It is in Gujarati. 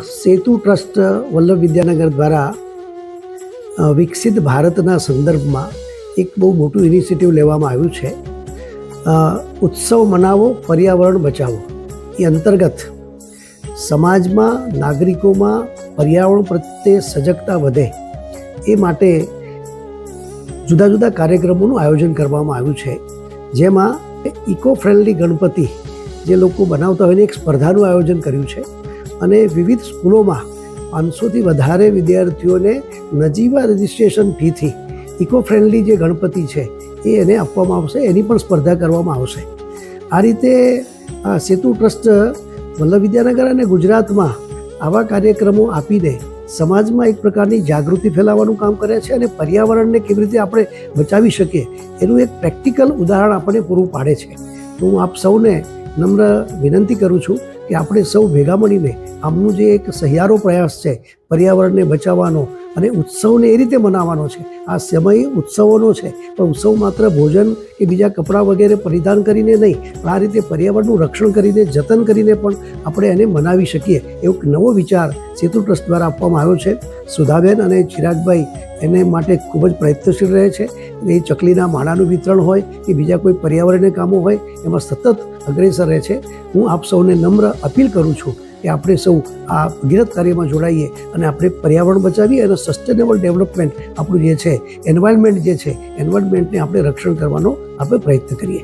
સેતુ ટ્રસ્ટ વલ્લભ વિદ્યાનગર દ્વારા વિકસિત ભારતના સંદર્ભમાં એક બહુ મોટું ઇનિશિયેટિવ લેવામાં આવ્યું છે. ઉત્સવ મનાવો, પર્યાવરણ બચાવો. એ અંતર્ગત સમાજમાં, નાગરિકોમાં પર્યાવરણ પ્રત્યે સજગતા વધે એ માટે જુદા જુદા કાર્યક્રમોનું આયોજન કરવામાં આવ્યું છે. જેમાં ઇકો ફ્રેન્ડલી ગણપતિ જે લોકો બનાવતા હોય એની એક સ્પર્ધાનું આયોજન કર્યું છે અને વિવિધ સ્કૂલોમાં 500થી વધારે વિદ્યાર્થીઓને નજીવા રજિસ્ટ્રેશન ફીથી ઇકો ફ્રેન્ડલી જે ગણપતિ છે એ એને આપવામાં આવશે. એની પણ સ્પર્ધા કરવામાં આવશે. આ રીતે સેતુ ટ્રસ્ટ વલ્લભ વિદ્યાનગર અને ગુજરાતમાં આવા કાર્યક્રમો આપીને સમાજમાં એક પ્રકારની જાગૃતિ ફેલાવવાનું કામ કરે છે અને પર્યાવરણને કેવી રીતે આપણે બચાવી શકીએ એનું એક પ્રેક્ટિકલ ઉદાહરણ આપણને પૂરું પાડે છે. તો હું આપ સૌને નમ્ર વિનંતી કરું છું કે આપણે સૌ ભેગા મળીને આમનું જે એક સહિયારો પ્રયાસ છે પર્યાવરણને બચાવવાનો અને ઉત્સવને એ રીતે મનાવવાનો છે. આ સમય ઉત્સવોનો છે, પણ ઉત્સવ માત્ર ભોજન કે બીજા કપડાં વગેરે પરિધાન કરીને નહીં, પણ આ રીતે પર્યાવરણનું રક્ષણ કરીને, જતન કરીને પણ આપણે એને મનાવી શકીએ એવો નવો વિચાર સેતુ ટ્રસ્ટ દ્વારા આપવામાં આવ્યો છે. સુધાબેન અને ચિરાગભાઈ એને માટે ખૂબ જ પ્રયત્નશીલ રહે છે. એ ચકલીના માળાનું વિતરણ હોય કે બીજા કોઈ પર્યાવરણીય કામો હોય એમાં સતત અગ્રેસર રહે છે. હું આપ સૌને નમ્ર અપીલ કરું છું કે આપણે સૌ આ ભગીરથ કાર્યમાં જોડાઈએ અને આપણે પર્યાવરણ બચાવીએ અને સસ્ટેનેબલ ડેવલપમેન્ટ આપણું જે છે, એન્વાયરમેન્ટ જે છે, એન્વાયરમેન્ટને આપણે રક્ષણ કરવાનો આપણે પ્રયત્ન કરીએ.